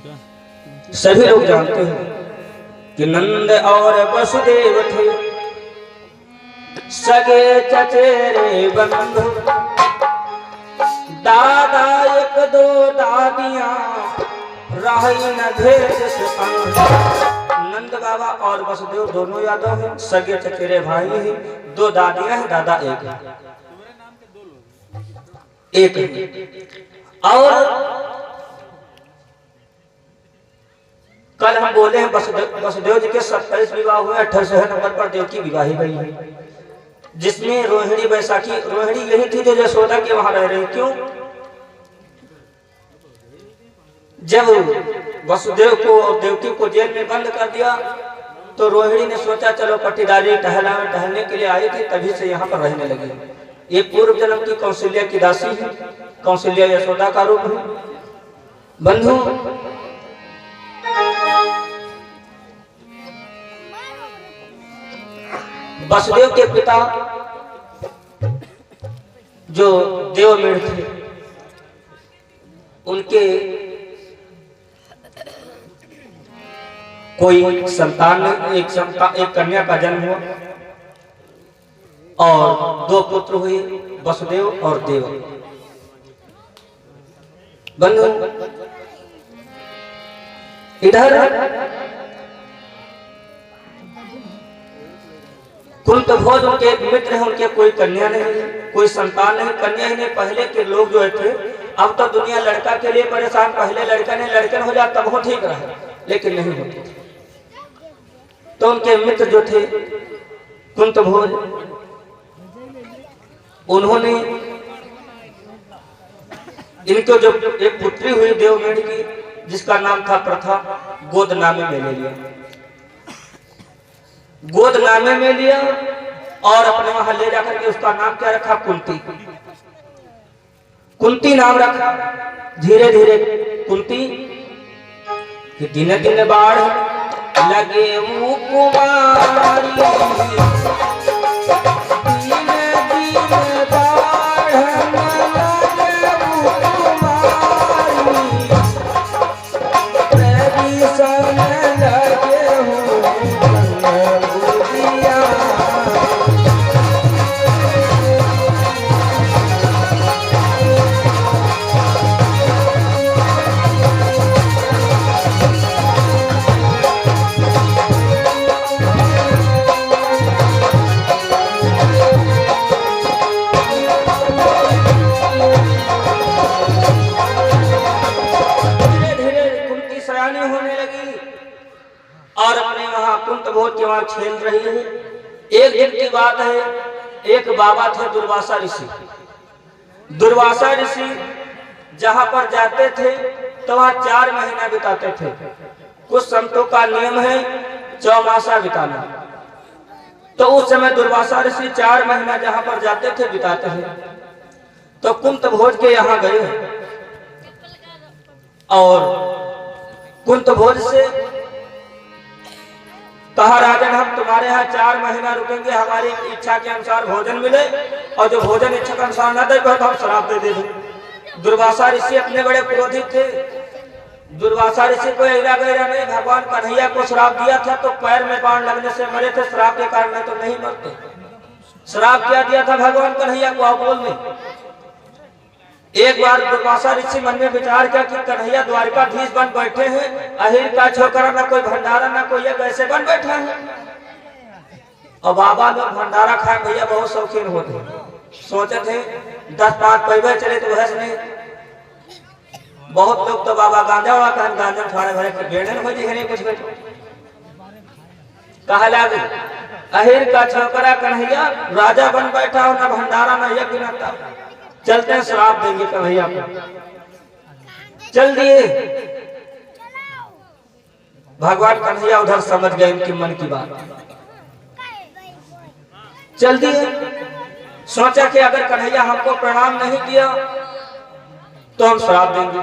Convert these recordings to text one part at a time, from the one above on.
सभी लोग जानते हैं कि नंद और वसुदेव थे सगे चचेरे बंधु। दादा एक दो दादियां रही न भेद से अंध। नंद बाबा और वसुदेव दोनों यादव हैं, सगे चचेरे भाई हैं। दो दादियां हैं, दादा एक और कल हम बोले हैं वसुदेव जी के 27 विवाह हुए, 28 नंबर पर देवकी विवाही गई है, जिसमें रोहिणी बैसाखी, रोहिणी यही थी जो यशोदा के वहां रह रही। क्यों? जब वसुदेव को और देवकी को जेल में बंद कर दिया तो रोहिणी ने सोचा चलो पट्टीदारी टहलने के लिए आई थी, तभी से यहाँ पर रहने लगी। ये पूर्व जन्म की कौशल्या की दासी है, कौशल्या यशोदा का रूप है। बंधु, वसुदेव के पिता जो देवमेढ़ थे, उनके कोई संतान, एक कन्या का जन्म हुआ और दो पुत्र हुए, वसुदेव और देव। बंधु, इधर कुंतभोज उनके एक मित्र हैं, उनके कोई कन्या नहीं, कोई संतान नहीं, कन्या ही नहीं। पहले के लोग जो थे, अब तो दुनिया लड़का के लिए परेशान, पहले लड़का नहीं लड़कन हो जाता तब वो ठीक रहा, लेकिन नहीं होते थे। तो उनके मित्र जो थे कुंतभोज, उन्होंने इनको जो एक पुत्री हुई देवमेढ़ की, जिसका नाम था प्रथा, गोद नामे में ले लिया। गोद नामे में लिया और अपने वहां ले जाकर के उसका नाम क्या रखा? कुंती। कुंती नाम रखा। धीरे धीरे कुंती कि दिन दिन बाढ़ लगे वो कुमारी, दिन दिन बाढ़ लगे वो कुमारी, तेरी सन लगे हो और अपने वहां कुंतभोज के वहां खेल रही है। एक दिन की बात है, एक बाबा थे दुर्वासा ऋषि। दुर्वासा ऋषि जहां पर जाते थे तो वहां 4 महीना बिताते थे। कुछ संतों का नियम है चौमासा बिताना, तो उस समय दुर्वासा ऋषि 4 महीना जहां पर जाते थे बिताते थे। तो कुंतभोज के यहाँ गए और कुंतभोज से कहा, राजन हम तुम्हारे यहाँ 4 महीना रुकेंगे, हमारी इच्छा के अनुसार भोजन मिले, और जो भोजन इच्छा के अनुसार न दे तो हम श्राप दे देंगे। दुर्वासा ऋषि अपने बड़े क्रोधित थे। दुर्वासा ऋषि को ऐरा गैरा नहीं, भगवान कन्हैया को श्राप दिया था तो पैर में बाण लगने से मरे थे, श्राप के कारण में तो नहीं मरते। श्राप क्या दिया था भगवान कन्हैया को? बोल में एक बार दुर्वासा ऋषि मन में विचार किया कि कन्हैया द्वारिकाधीश बन बैठे हैं, अहिर का छोकरा, ना कोई भंडारा ना कोई ये कैसे बन बैठा है। और बाबा लोग भंडारा खाए भैया बहुत शौकीन होते, सोचे थे 10-5 पैबे चले तो वह नहीं। बहुत लोग तो बाबा गांजा वाला कहन गांजा थाने भरे के बेड़न हो जी नहीं कुछ बैठो कहा लागे, अहिर का छोकरा कन्हैया राजा बन बैठा हो, ना भंडारा ना यज्ञ ना तप, चलते हैं श्राप देंगे कन्हैया को। चल दिए। भगवान कन्हैया उधर समझ गए इनकी मन की बात, चल दिए। सोचा कि अगर कन्हैया हमको प्रणाम नहीं किया तो हम श्राप देंगे।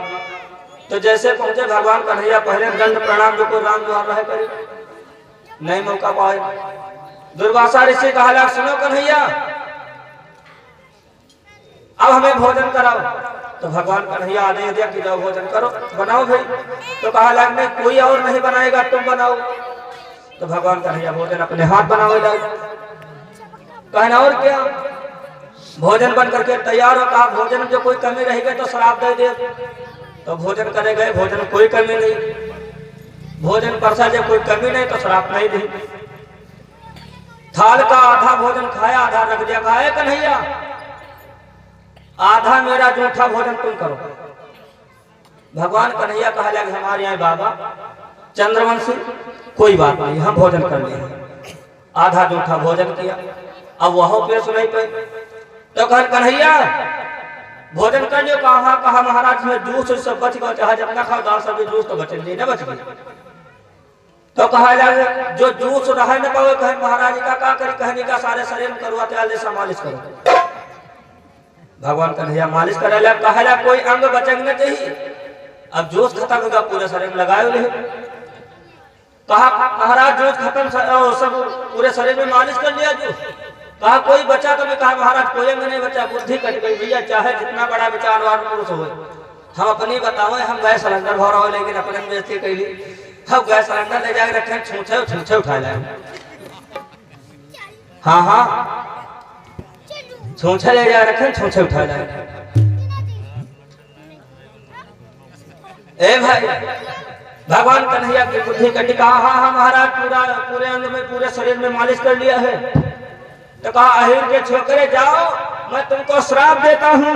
तो जैसे पहुंचे भगवान कन्हैया, पहले दंड प्रणाम जो को राम द्वार रहे करे, नहीं मौका पाए। दुर्वासा ऋषि कहा, सुनो कन्हैया, अब हमें भोजन कराओ। तो भगवान कन्हैया आदेश दिया कि जाओ भोजन करो, बनाओ भाई। तो कहा लग नहीं कोई और नहीं बनाएगा, तुम बनाओ। तो भगवान कन्हैया भोजन अपने हाथ बनावे लगे। कहना और क्या, भोजन बन करके तैयार हो। कहा भोजन में जो कोई कमी रह गई तो श्राप दे दे। तो भोजन करे गए, भोजन कोई कमी नहीं। भोजन परसा जब कोई कमी नहीं तो श्राप नहीं दी। थाल का आधा भोजन खाया, आधा रख दिया। कहा है कन्हैया आधा मेरा जूठा भोजन तुम करो। भगवान कन्हैया कहा लगे हमारे यहाँ बाबा चंद्रवंशी कोई बात नहीं, हम भोजन कर लिए। आधा जूठा भोजन किया। अब वह पे सुनाई पे तो कहा कन्हैया भोजन कर लियो। कहा महाराज में जूस सब बच गया, चाहे जितना खाओ दाल सब्जी जूस तो बचे नहीं, ना बच गए। तो कहा लगे जो जूस रह न पावे, कहे महाराज का करी, कहने का सारे शरीर में करुआ तेल जैसा मालिश करो। भगवान कन्हैया मालिश करे लगे। कहा कोई अंग बचना चाहिए। अब जूस खत्म होगा, पूरे शरीर में लगाए ले। कहा महाराज जूस खत्म, सब पूरे शरीर में मालिश कर लिया जूस। कहा कोई बचा तो भी। कहा महाराज कोई अंग नहीं बचा, बुद्धि कट गई भैया, चाहे जितना बड़ा विचारवान पुरुष हो। हम अपनी बताओ, हम गैस सिलेंडर भर रहे, लेकिन अपने बेइज्जती कैली। हम गैस सिलेंडर ले जाकर रखे, छूछे उठा लाए। हाँ छूछे ले जा रखे, छूछे उठा लाए। ए भाई भगवान कन्हैया की बुद्धि कटी। कहा हाँ महाराज पूरे अंग में पूरे शरीर में मालिश कर लिया है। तो कहा अहिर के छोकरे जाओ, मैं तुमको श्राप देता हूँ।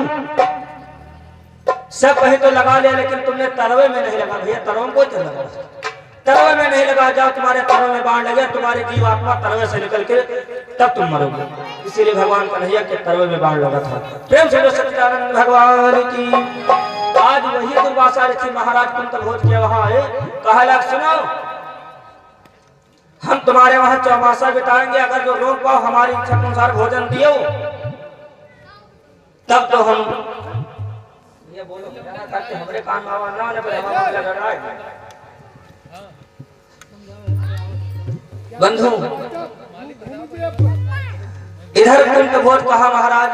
सब कहीं तो लगा लिया, लेकिन तुमने तरवे में नहीं लगा। भैया तरवे में कोई तो लगा, तरवे में नहीं लगा। जाओ तुम्हारे तरवे में बाण लगे, तुम्हारी जीव आत्मा तरवे से निकल के तब तुम मरोगे। इसीलिए भगवान कन्हैया के तरवे में बाण लगा था। प्रेम से सच्चिदानंद भगवान की। आज वही दुर्वासा ऋषि महाराज कुंतल भोज के वहां आए। कहा लग सुनो, हम तुम्हारे वहां चौमासा बिताएंगे, अगर जो रोक पाओ हमारी इच्छा के अनुसार भोजन दियो तब तो हम ये बोलो करते हमारे कान में आवाज ना आने पर हमारा लग रहा है। बंधु इधर कुंत भोज कहा महाराज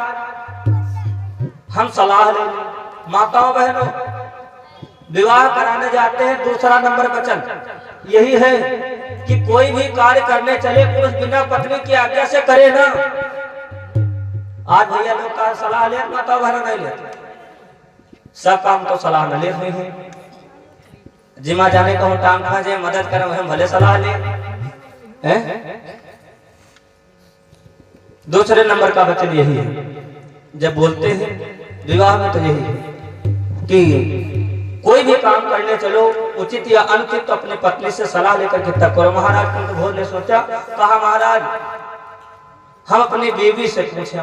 हम सलाह ले, माताओं बहनों विवाह कराने जाते हैं, दूसरा नंबर वचन यही है कि कोई भी कार्य करने चले पुरुष बिना पत्नी की आज्ञा से करे ना। आज भैया लोग का सलाह ले, माता बहनों नहीं लेते। सब काम तो सलाह न ले हुई है। जिमा जाने को टांग खा जाए, मदद करें हम भले सलाह ले। दूसरे नंबर का वचन यही है, जब बोलते हैं विवाह में तो यही है कि कोई भी काम करने चलो उचित या अनुचित तो अपनी पत्नी से सलाह लेकर के तक करो। महाराज कुंत भोज ने सोचा, कहा महाराज हम अपनी बीवी से पूछे,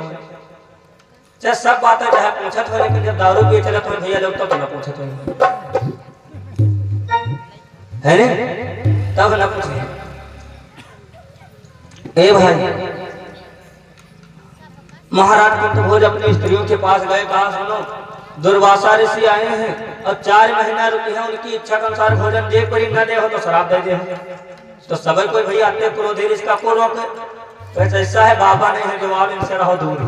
चाहे सब बातें चाहे पूछत हो, लेकिन जब दारू पिए चले तो भैया लोग तो न पूछत हो, है ने तब न पूछे। ए भाई महाराज कुंत भोज अपनी स्त्रियों के पास गए। कहा सुनो दुर्वासा ऋषि आए हैं और 4 महीना रुकी है, उनकी इच्छा के अनुसार भोजन दे पर न दे हो तो शराब दे दे। तो सबर कोई भैया आते क्रोधी इसका को रोके। तो ऐसा है बाबा नहीं है विवाह, इनसे रहो दूर।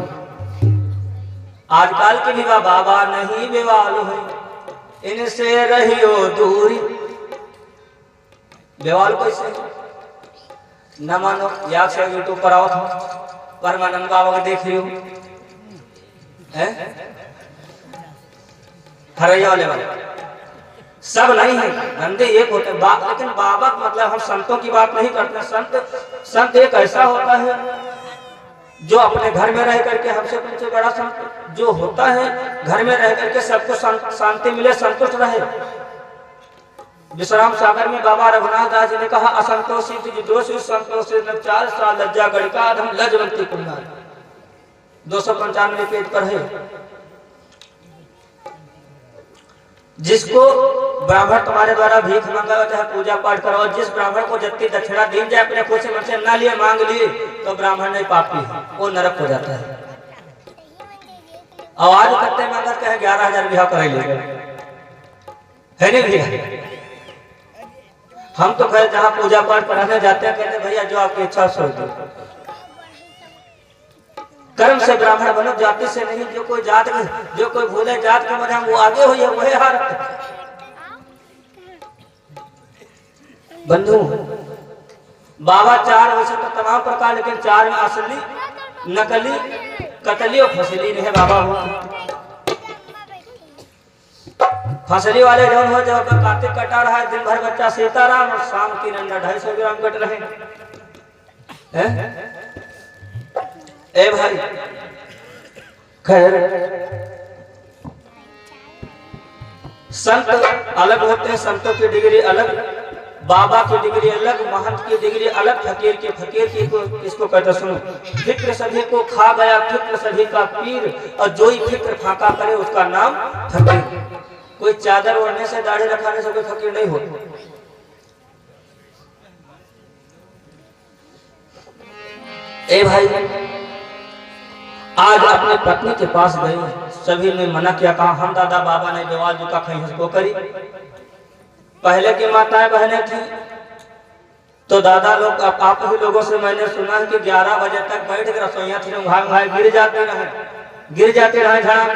आजकल के विवाह बाबा नहीं विवाह है, इनसे रहियो दूरी। विवाह कैसे न मानो, या से यूट्यूब पर आओ परमानंद बाबा को देख लियो, हरैया वाले सब नहीं है, धंधे एक होते हैं। लेकिन बाबा मतलब हम संतों की बात नहीं करते। संत एक ऐसा होता है जो अपने घर में रह करके, हमसे तुमसे बड़ा संत जो होता है घर में रह करके सबको शांति मिले, संतुष्ट रहे। विश्राम सागर में बाबा रघुनाथ दास जी ने कहा असंतोषी दोषी संतोषी 4 साल लज्जा गणिका लजवंती कुमार, 295 पेज पर है। जिसको ब्राह्मण तुम्हारे द्वारा भीख मांगा चाहे पूजा पाठ करो, जिस ब्राह्मण को जितनी दक्षिणा दी जाए अपने खुद से मन से ना लिए मांग लिए तो ब्राह्मण नहीं पापी है, वो नरक हो जाता है। आवाज करते मांगा कहे 11,000 ब्याह कर है नहीं भैया। हम तो कहे जहाँ पूजा पाठ कराने जाते हैं कहते भैया जो आपकी इच्छा सोच दो। कर्म से ब्राह्मण बनो, जाति से नहीं। जो कोई भूले जात के मजा वो आगे हुई है वही हार। बंधु बाबा 4 वैसे तो तमाम प्रकार, लेकिन 4 में असली, नकली, कतली और फसली नहीं है बाबा हो। फसली वाले जौन हो जो कार्तिक कटा रहा है, दिन भर बच्चा सीताराम और शाम 3 अंडा 250 ग्राम कट रहे हैं। ए भाई खैर, संत अलग होते हैं, संतों की डिग्री अलग, बाबा की डिग्री अलग, महंत की डिग्री अलग, फकीर की को इसको कहते सुनो। फिक्र सभी को खा गया फिक्र सभी का पीर, और जो ही फिक्र फाका करे उसका नाम फकीर। कोई चादर ओढ़ने से दाढ़ी रखाने से कोई फकीर नहीं होता। ए भाई आज अपने पत्नी के पास गए, सभी ने मना किया, कहा हम दादा बाबा ने जवाब जुका कहीं इसको करी। पहले की माताएं बहनें थी तो दादा लोग, अब आप ही लोगों से मैंने सुना है कि 11 बजे तक बैठ कर रसोइया थी भाई गिर जाते रहे झड़ाम।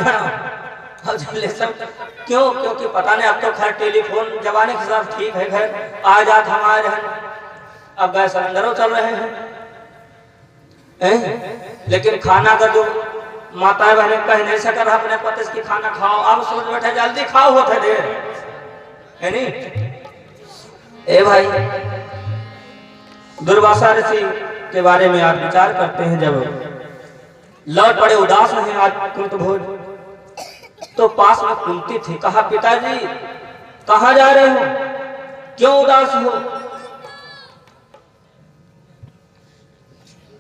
क्यों? क्योंकि पता नहीं, अब तो खैर टेलीफोन जमाने के साथ ठीक है, खैर आज हमारे अब गैस सिलेंडरों चल रहे हैं। लेकिन खाना का जो माताएं बहनें कह नहीं सकर अपने पति की खाना खाओ, अब सोच बैठे जल्दी खाओ होते देर है नहीं। ए भाई दुर्वासा ऋषि के बारे में आज विचार करते हैं। जब लौट पड़े उदास हैं आज कुंत भोज, तो पास में कुंती थी। कहा पिताजी कहाँ जा रहे हो, क्यों उदास हो?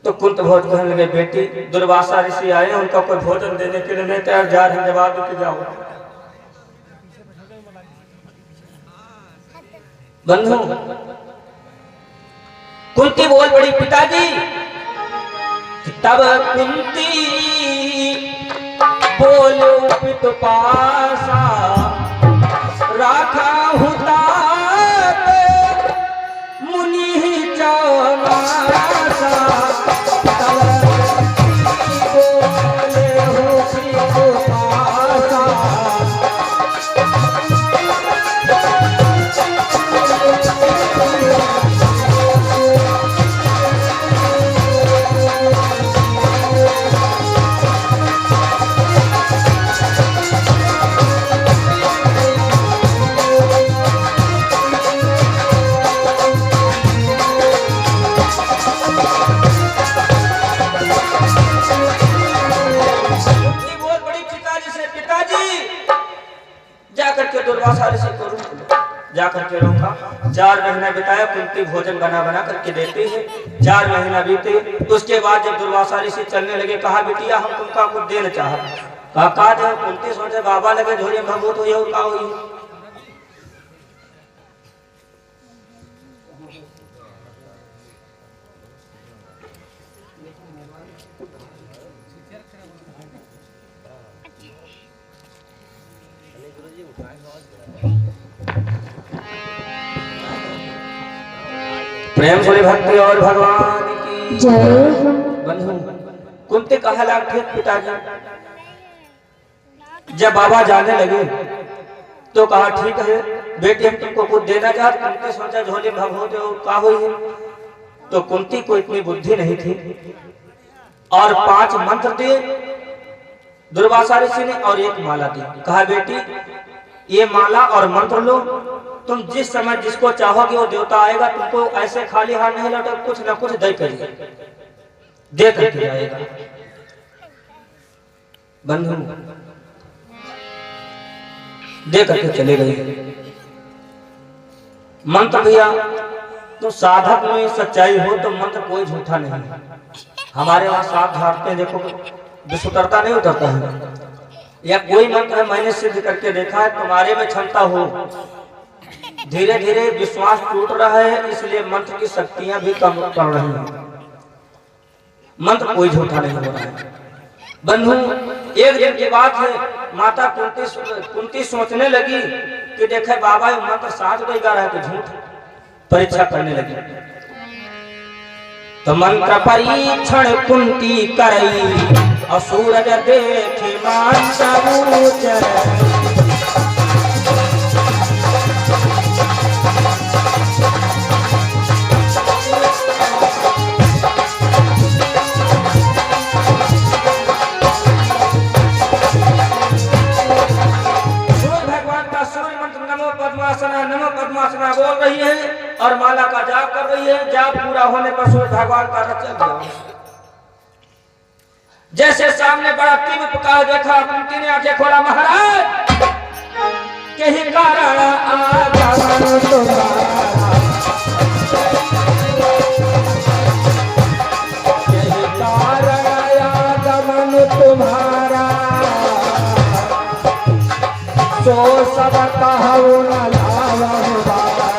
तो कुंत भोज कहने लगे बेटी दुर्वासा ऋषि आए, उनका कोई भोजन देने के लिए नहीं तैयार, जा रहे हैं, जवाब दे के जाओ। बंधु कुंती बोल पड़ी पिताजी। तब कुंती बोलो पित पासा राखा हुता मुनि चौमासा। जाकर के रोका। 4 महीना बिताया, कुंती भोजन बना करके देती है। 4 महीना बीते, उसके बाद जब दुर्वासा ऋषि चलने लगे, कहा बिटिया हम तुमका कुछ देना चाहते। कहा दे। कुंती सोचे बाबा लगे झोली भगवत हुई और का हुई। प्रेम से भक्ति और भगवान की जय। बंधु कुंती कहा लाग ठीक पिताजी। जब बाबा जाने लगे तो कहा ठीक है बेटी हम तुमको कुछ देना चाहते। कुंती सोचा झोली भगवत का हुई है। तो कुंती को इतनी बुद्धि नहीं थी और 5 मंत्र दिए दुर्वासा ऋषि ने और 1 माला दी। कहा बेटी ये माला और मंत्र लो, तुम जिस समय जिसको चाहोगे वो देवता आएगा, तुमको ऐसे खाली हाथ नहीं लौटा, कुछ ना कुछ दे करके जाएगा। बंधु दे करके चले गए। मंत्र भैया तो साधक में सच्चाई हो तो मंत्र कोई झूठा नहीं। हमारे वहां साथ झाड़ते हैं, देखो विष उतरता नहीं उतरता है, या कोई मंत्र है मैंने सिद्ध करके देखा है। तुम्हारे में क्षमता हो, धीरे धीरे विश्वास टूट रहा है, इसलिए मंत्र की शक्तियां भी कम पड़ रही हैं। मंत्र कोई झूठा नहीं हो रहा है। बंधु एक दिन की बात है, माता कुंती सोचने लगी कि देखे बाबा ये मंत्र साथ कोई गा रहा है तो झूठ। परीक्षा करने लगी तो मंत्र परीक्षण कुंती करई और सूरज देखी मान ऊंचे। नमो पद्मासना बोल रही है और माला का जाप कर रही है। जाप पूरा होने पर सूर्य भगवान का रथ चल गया। जैसे सामने बड़ा तीव्र प्रकाश देखा, कुंती ने आंखें खोला, महाराज कहीं कारण आगमन तुम्हारा, कहीं कारण आगमन तुम्हारा, सो सब कहूँ न लावहु बारा।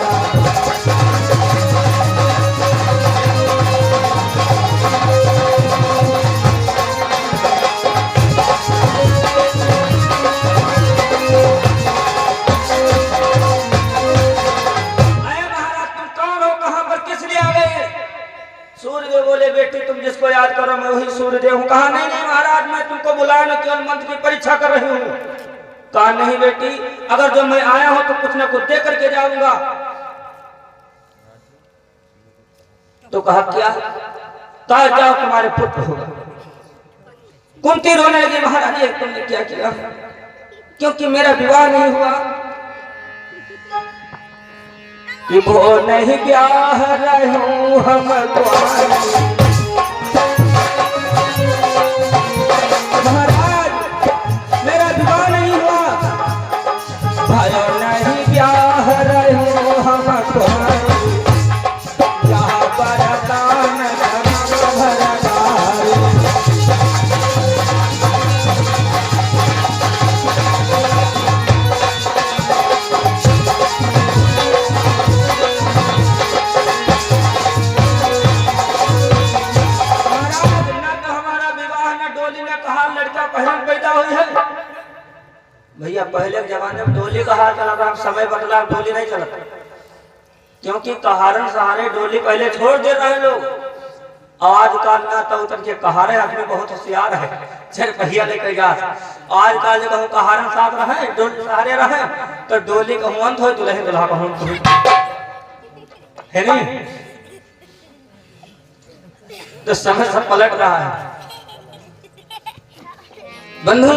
सूर्यदेव बोले, बेटी तुम जिसको याद करो मैं वही सूर्यदेव हूँ। कहा नहीं नहीं महाराज, मैं तुमको बुलाया न, केवल मंत्र की परीक्षा कर रही हूँ। कहा नहीं बेटी, अगर जो मैं आया हूं तो कुछ न कुछ दे करके जाऊंगा। तो कहा क्या? कहा जाओ तुम्हारे पुत्र होगा। कुंती रोने लगी, महाराज ये तुमने क्या किया? क्योंकि मेरा विवाह नहीं हुआ। कि वो नहीं ब्याह रहूं हम महाराज, मेरा विवाह नहीं हुआ, भयो नहीं ब्याह रहूं हम यहाँ बरदान भैया। पहले के जमाने में डोली का हाथ चला, समय बदला, डोली नहीं चलता। क्योंकि कहारन सहारे डोली पहले छोड़ दे रहे लोग। आजकल ना तो उतर के कहारे आदमी बहुत होशियार है, चल पहिया लेकर जा। आजकल जब कहारन साथ रहे, डोली सहारे रहे, तो डोली का हुंत हो, दुल्हन दुल्हा का हुंत है नहीं। तो समय सब पलट रहा है। बंधु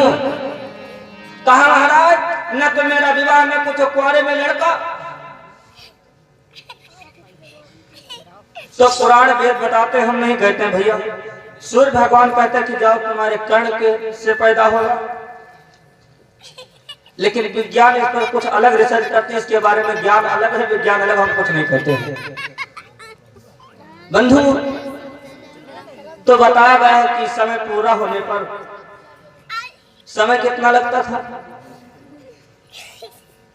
कहा महाराज, न तो मेरा विवाह न कुछ कुआरे में लड़का। तो पुराण वेद बताते, हम नहीं कहते हैं भैया। सूर्य भगवान कहते हैं कि जाओ तुम्हारे कर्ण के से पैदा होगा। लेकिन विज्ञान इस पर कुछ अलग रिसर्च करते हैं, इसके बारे में ज्ञान अलग है, विज्ञान अलग, हम कुछ नहीं कहते हैं। बंधु तो बताया गया है कि समय पूरा होने पर समय कितना लगता था।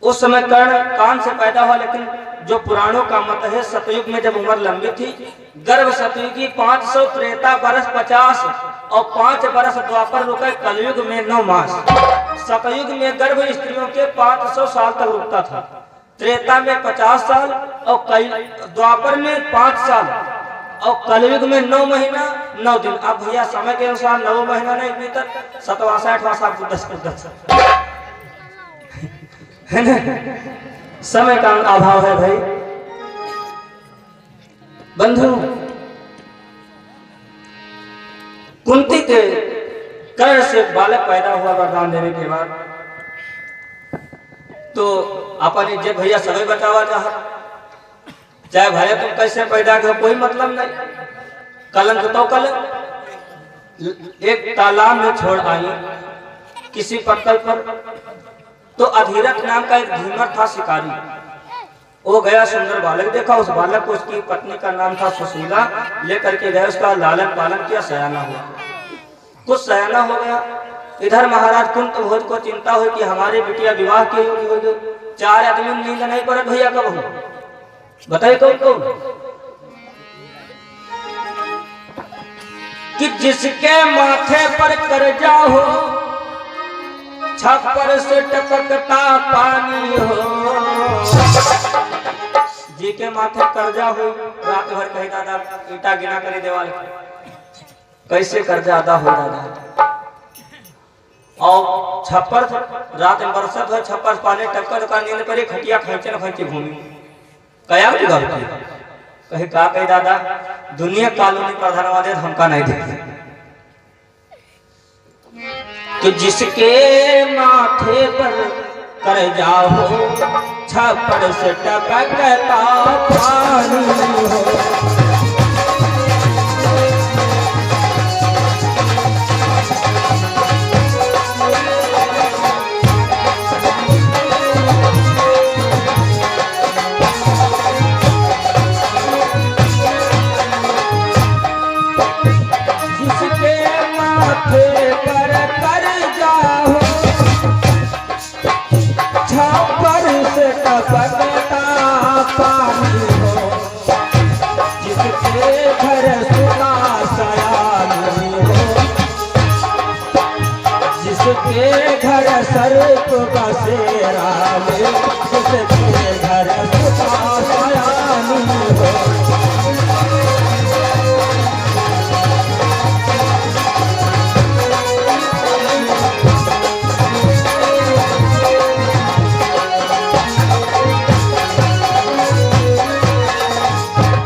उस समय कर्ण कान से पैदा हुआ, लेकिन जो पुराणों का मत है, सतयुग में जब उम्र लंबी थी, गर्भ सतयुगी 500, त्रेता बरस 50 और 5 बरस द्वापर रुके, कलयुग में 9 मास। सतयुग में गर्भ स्त्रियों के 500 साल तक रुकता था, त्रेता में 50 साल और द्वापर में 5 साल और कलयुग में 9 महीना 9 दिन। अब भैया समय के अनुसार 9 महीना नहीं बीता, 7वां 60वां साल को 10 है ना। समय का अभाव है भाई। बंधु कुंती के कर्ण से बालक पैदा हुआ वरदान देने के बाद, तो अपन जब भैया समय बतावा चाह, चाहे भैया तुम कैसे पैदा कर, कोई मतलब नहीं। कलंक तो कलंक। एक तालाब में छोड़ आई किसी पत्थर पर, तो अधीरथ नाम का एक धीमर था शिकारी। वो गया, सुंदर बालक देखा, उस बालक को उसकी पत्नी का नाम था सुशीला, लेकर के गया, उसका लालन पालन किया, सयाना हुआ। कुछ सयाना हो गया। इधर महाराज कुंत भोज को चिंता हुई कि हमारी बिटिया विवाह की होगी। 4 आदमी नींद नहीं पड़े भैया, कब हो बताइए कौन कौन? कि जिसके माथे पर कर्जा हो, छप्पर से टपकता पानी हो। जी के माथे कर्जा हो, रात भर कही दादा ईटा गिना करे देवाल, कैसे कर्जा अदा हो दादा? और छप्पर रात में बरसत है, छप्पर पानी टक्कर का नींद पड़ी, खटिया खींचे न खींचे घूमी कया की घर की कहे का कही दादा दुनिया कानूनी प्रधानवादी हमका नहीं दे तो जिसके माथे पर कर जाओ छप्पर से टपकता पानी हो। जिसके घर सर्प बसेरा में जिसके घर सयानी हो।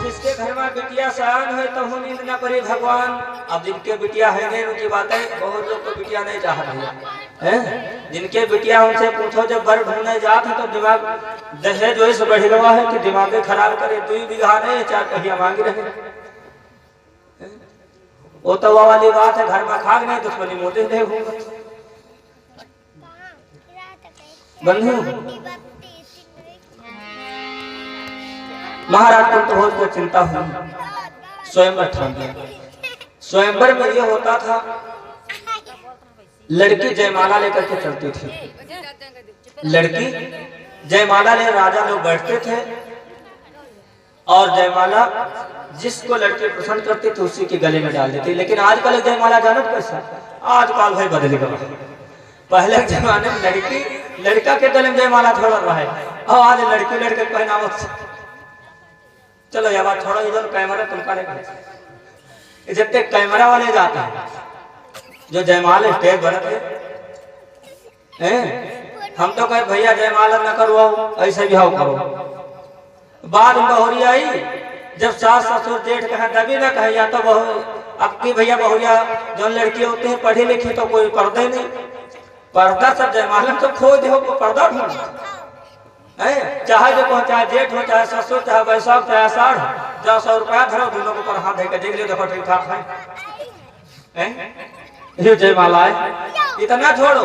जिसके घर में बिटिया सयान है तो नींद न करे भगवान। अब जिनके बिटिया है नहीं उनकी बातें बहुत लोग को बिटिया नहीं चाह रही है। जिनके बिटिया उनसे पूछो जब बर ढूंढने जाते तो दिमाग दहेज वैसे बढ़ गया है कि दिमाग खराब करे 2 बीघा नहीं 4 पहिया मांग रहे। वो तो वो वाली बात है घर में खाग नहीं दुश्मनी मोटे नहीं होगा। बंधु महाराज तुम तो बहुत चिंता हुई स्वयंवर ठान दिया। स्वयंवर में ये होता था लड़की जयमाला लेकर के चलती थी। लड़की जयमाला ले राजा लोग बैठते थे और जयमाला जिसको लड़की पसंद करती थी उसी के गले में डाल देती। लेकिन आजकल जयमाला जानत कैसा आजकल भाई बदल गया। पहले जमाने में लड़की लड़का के गले में जयमाला थोड़ा रहा है और आज लड़की लड़के पहनावो। चलो ये बात थोड़ा इधर कैमरा तुमका नहीं जब तक कैमरा वाले जाते हैं जो जयमाल स्टेज बनते हैं हम तो कहे भैया जयमाला न करवाओ ऐसे भी करो। बाद में बहुरिया आई जब सास ससुर जेठ कहे तभी ना कहे या तो अब की भैया बहुरिया जो लड़की होती है पढ़ी लिखी तो कोई पर्दे नहीं पर्दा सब जयमाला तो खो दे पर्दा ढूंढ चाहे जो को चाहे जेठ हो चाहे ससुर चाहे वैशाख चाहे आषाढ़ 100 रुपया धरो दोनों को ऊपर हाथ देकर देख लो देखो ठीक ठाक है। ये जयमाला है इतना छोड़ो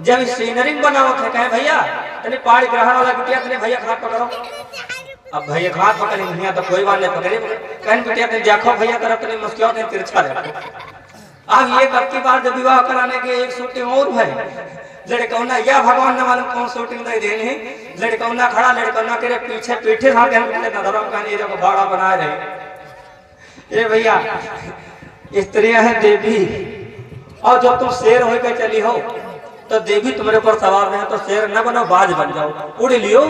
जब सीनरिंग बनाओ थे कहे भैया तनी पहाड़ ग्रहण वाला बिटिया तनी भैया हाथ पकड़ो। अब भैया हाथ पकड़े भैया तो कोई बात नहीं पकड़े कहन बिटिया तनी देखो भैया तरफ तनी मुस्किल नहीं तिरछा रहे। अब ये कब की बार जब विवाह कराने के एक शूटिंग और है लड़कौना या भगवान ने मालूम कौन शूटिंग नहीं देनी लड़कौना खड़ा लड़कौना के पीछे पीछे को भाड़ा बना रहे। ये भैया स्त्रियां हैं देवी और जब तुम शेर होकर चली हो तो देवी तुम्हारे ऊपर सवार नहीं तो शेर न बनो बाज बन जाओ उड़ लियो।